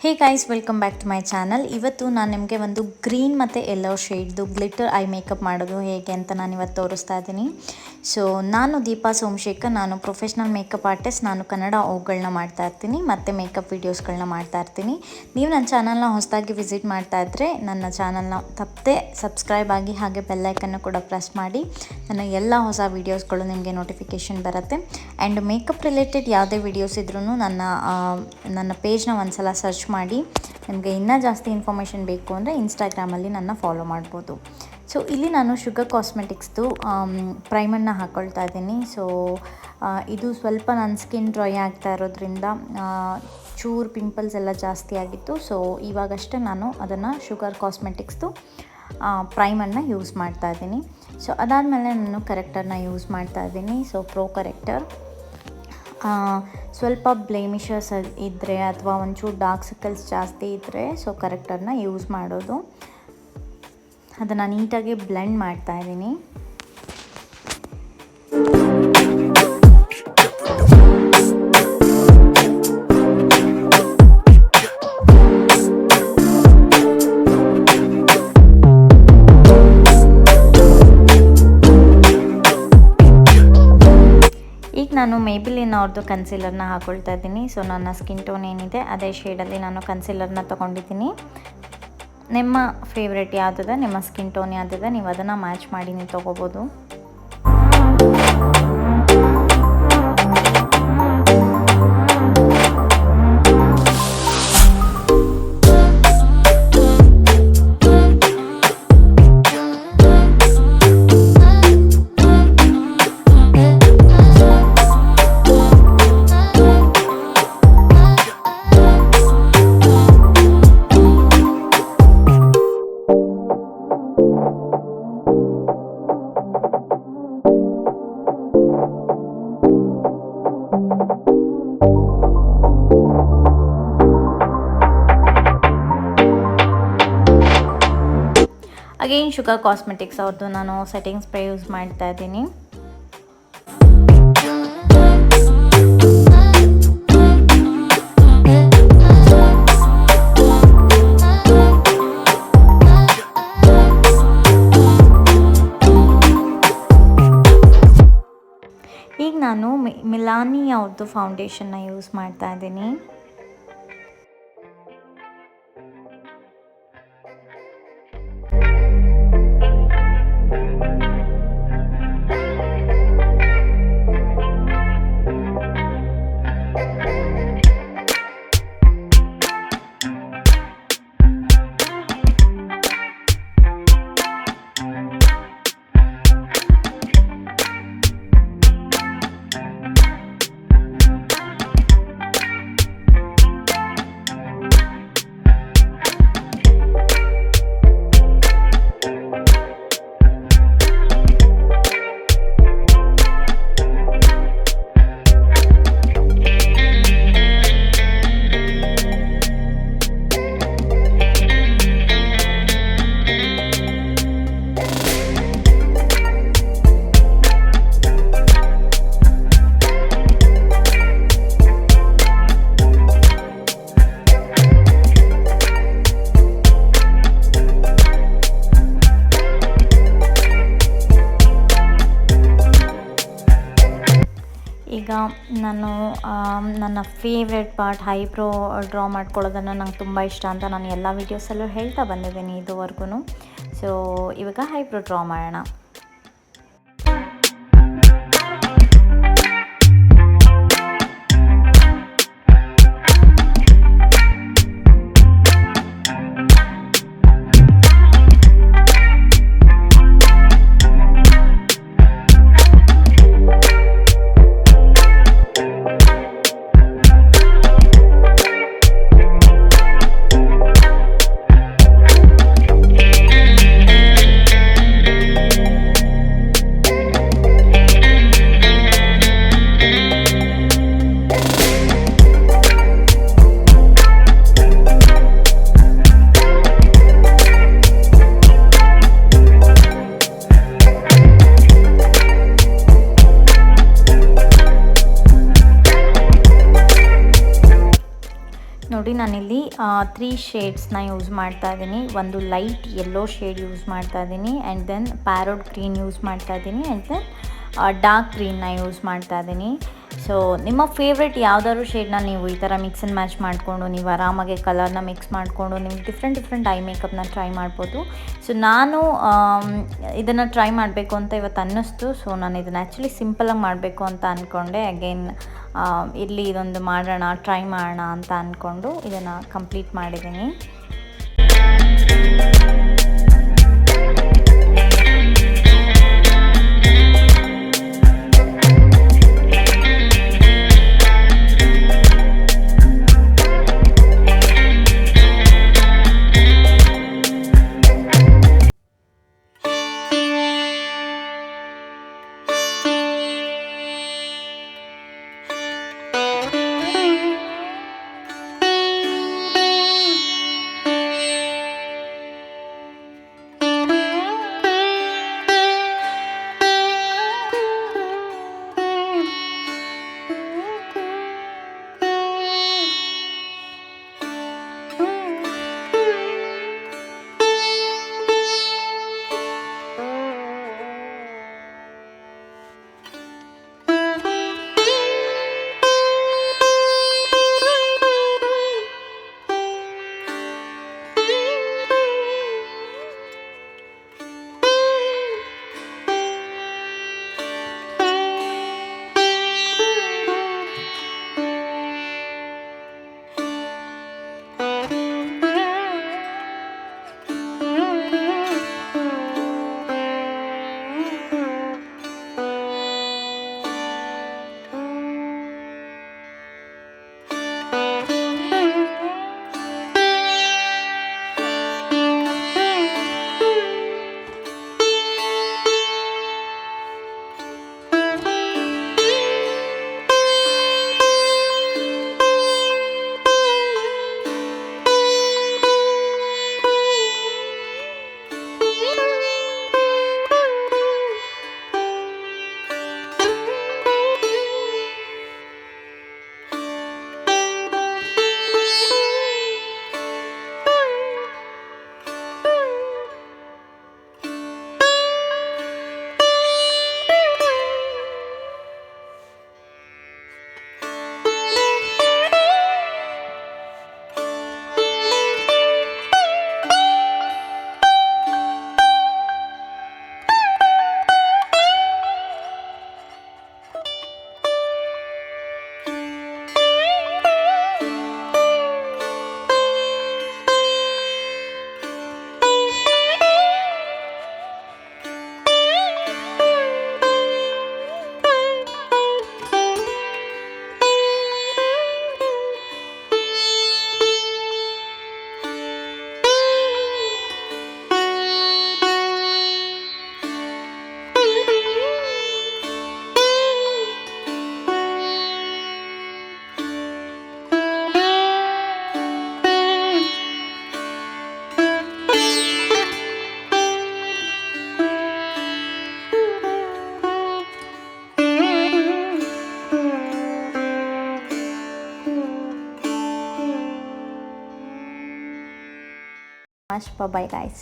Hey guys, welcome back to my channel. ಇವತ್ತು ನಾನು ನಿಮಗೆ ಒಂದು ಗ್ರೀನ್ ಮತ್ತು ಯೆಲ್ಲೋ ಶೇಡ್ದು ಗ್ಲಿಟರ್ ಐ ಮೇಕಪ್ ಮಾಡೋದು ಹೇಗೆ ಅಂತ ನಾನು ಇವತ್ತು ತೋರಿಸ್ತಾ ಇದ್ದೀನಿ. ಸೊ ನಾನು ದೀಪಾ ಸೋಮಶೇಖರ್, ನಾನು ಪ್ರೊಫೆಷ್ನಲ್ ಮೇಕಪ್ ಆರ್ಟಿಸ್ಟ್. ನಾನು ಕನ್ನಡ ಓಗ್ಗಳನ್ನ ಮಾಡ್ತಾ ಇರ್ತೀನಿ ಮತ್ತು ಮೇಕಪ್ ವೀಡಿಯೋಸ್ಗಳನ್ನ ಮಾಡ್ತಾ ಇರ್ತೀನಿ. ನೀವು ನನ್ನ ಚಾನಲ್ನ ಹೊಸದಾಗಿ ವಿಸಿಟ್ ಮಾಡ್ತಾ ಇದ್ದರೆ ನನ್ನ ಚಾನಲ್ನ ತಪ್ಪದೆ ಸಬ್ಸ್ಕ್ರೈಬ್ ಆಗಿ, ಹಾಗೆ ಬೆಲ್ಲೈಕನ್ನು ಕೂಡ ಪ್ರೆಸ್ ಮಾಡಿ. ನನ್ನ ಎಲ್ಲ ಹೊಸ ವೀಡಿಯೋಸ್ಗಳು ನಿಮಗೆ ನೋಟಿಫಿಕೇಷನ್ ಬರುತ್ತೆ. ಆ್ಯಂಡ್ ಮೇಕಪ್ ರಿಲೇಟೆಡ್ ಯಾವುದೇ ವೀಡಿಯೋಸ್ ಇದ್ರೂ ನನ್ನ ಪೇಜ್ನ ಒಂದು ಸಲ ಸರ್ಚ್ ಮಾಡಿ. ನಿಮಗೆ ಇನ್ನೂ ಜಾಸ್ತಿ ಇನ್ಫಾರ್ಮೇಷನ್ ಬೇಕು ಅಂದರೆ ಇನ್ಸ್ಟಾಗ್ರಾಮಲ್ಲಿ ನನ್ನ ಫಾಲೋ ಮಾಡ್ಬೋದು. ಸೊ ಇಲ್ಲಿ ನಾನು ಶುಗರ್ ಕಾಸ್ಮೆಟಿಕ್ಸ್ದು ಪ್ರೈಮರ್ನ ಹಾಕ್ಕೊಳ್ತಾ ಇದ್ದೀನಿ. ಸೊ ಇದು ಸ್ವಲ್ಪ ನನ್ನ ಸ್ಕಿನ್ ಡ್ರೈ ಆಗ್ತಾ ಇರೋದ್ರಿಂದ ಚೂರು ಪಿಂಪಲ್ಸ್ ಎಲ್ಲ ಜಾಸ್ತಿ ಆಗಿತ್ತು. ಸೊ ಇವಾಗಷ್ಟೇ ನಾನು ಅದನ್ನು ಶುಗರ್ ಕಾಸ್ಮೆಟಿಕ್ಸ್ದು ಪ್ರೈಮರ್ನ ಯೂಸ್ ಮಾಡ್ತಾ ಇದ್ದೀನಿ. ಸೊ ಅದಾದಮೇಲೆ ನಾನು ಕರೆಕ್ಟರ್ನ ಯೂಸ್ ಮಾಡ್ತಾ ಇದ್ದೀನಿ. ಸೊ ಪ್ರೋ ಕರೆಕ್ಟರ್ ಸ್ವಲ್ಪ ಬ್ಲೇಮಿಷಸ್ ಇದ್ದರೆ ಅಥವಾ ಒಂಚೂರು ಡಾರ್ಕ್ ಸರ್ಕಲ್ಸ್ ಜಾಸ್ತಿ ಇದ್ದರೆ ಸೊ ಕರೆಕ್ಟರ್ನ ಯೂಸ್ ಮಾಡೋದು. ಅದನ್ನು ನೀಟಾಗಿ ಬ್ಲೆಂಡ್ ಮಾಡ್ತಾ ಇದ್ದೀನಿ. ಈಗ ನಾನು ಮೇಬಿಲಿನ್ ಅವ್ರದ್ದು ಕನ್ಸೀಲರ್ನ ಹಾಕ್ಕೊಳ್ತಾ ಇದ್ದೀನಿ. ಸೊ ನನ್ನ ಸ್ಕಿನ್ ಟೋನ್ ಏನಿದೆ ಅದೇ ಶೇಡಲ್ಲಿ ನಾನು ಕನ್ಸೀಲರ್ನ ತೊಗೊಂಡಿದ್ದೀನಿ. ನಿಮ್ಮ ಫೇವ್ರೆಟ್ ಯಾವುದಿದೆ, ನಿಮ್ಮ ಸ್ಕಿನ್ ಟೋನ್ ಯಾವುದಿದೆ, ನೀವು ಅದನ್ನು ಮ್ಯಾಚ್ ಮಾಡಿ ನೀವು ತೊಗೋಬೋದು. ಅಗೇನ್ ಶುಗರ್ ಕಾಸ್ಮೆಟಿಕ್ಸ್ ಅವ್ರದ್ದು ನಾನು ಸೆಟ್ಟಿಂಗ್ ಸ್ಪ್ರೇ ಯೂಸ್ ಮಾಡ್ತಾ ಇದ್ದೀನಿ. ಈಗ ನಾನು ಮಿಲಾನಿ ಅವ್ರದ್ದು ಫೌಂಡೇಶನ್ನ ಯೂಸ್ ಮಾಡ್ತಾ ಇದ್ದೀನಿ. ಈಗ ನಾನು ನನ್ನ ಫೇವ್ರೆಟ್ ಪಾರ್ಟ್ ಐಬ್ರೋ ಡ್ರಾ ಮಾಡ್ಕೊಳ್ಳೋದನ್ನು ನಂಗೆ ತುಂಬ ಇಷ್ಟ ಅಂತ ನಾನು ಎಲ್ಲ ವೀಡಿಯೋಸಲ್ಲೂ ಹೇಳ್ತಾ ಬಂದಿದ್ದೀನಿ ಇದುವರೆಗೂ. ಸೊ ಇವಾಗ ಐಬ್ರೋ ಡ್ರಾ ಮಾಡೋಣ. ನೋಡಿ ನಾನಿಲ್ಲಿ 3 ಶೇಡ್ಸ್ನ ಯೂಸ್ ಮಾಡ್ತಾ ಇದ್ದೀನಿ. ಒಂದು ಲೈಟ್ ಯೆಲ್ಲೋ ಶೇಡ್ ಯೂಸ್ ಮಾಡ್ತಾ ಇದ್ದೀನಿ, and then parrot green use ಮಾಡ್ತಾ ಇದ್ದೀನಿ, ಆ್ಯಂಡ್ ದೆನ್ ಡಾರ್ಕ್ ಗ್ರೀನ್ನ ಯೂಸ್ ಮಾಡ್ತಾ ಇದ್ದೀನಿ. ಸೊ ನಿಮ್ಮ ಫೇವ್ರೆಟ್ ಯಾವುದಾದ್ರು ಶೇಡ್ನ ನೀವು ಈ ಥರ ಮಿಕ್ಸ್ ಆ್ಯಂಡ್ ಮ್ಯಾಚ್ ಮಾಡಿಕೊಂಡು ನೀವು ಆರಾಮಾಗಿ ಕಲರ್ನ ಮಿಕ್ಸ್ ಮಾಡಿಕೊಂಡು ನಿಮ್ಗೆ ಡಿಫ್ರೆಂಟ್ ಐ ಮೇಕಪ್ನ ಟ್ರೈ ಮಾಡ್ಬೋದು. ಸೊ ನಾನು ಇದನ್ನು ಟ್ರೈ ಮಾಡಬೇಕು ಅಂತ ಇವತ್ತು ಅನ್ನಿಸ್ತು. ಸೊ ನಾನು ಇದನ್ನು ಆ್ಯಕ್ಚುಲಿ ಸಿಂಪಲಾಗಿ ಮಾಡಬೇಕು ಅಂತ ಅಂದ್ಕೊಂಡೆ. ಅಗೇನ್ ಇಲ್ಲಿ ಇದೊಂದು ಮಾಡೋಣ, ಟ್ರೈ ಮಾಡೋಣ ಅಂತ ಅಂದ್ಕೊಂಡು ಇದನ್ನು ಕಂಪ್ಲೀಟ್ ಮಾಡಿದ್ದೀನಿ. Bye bye guys.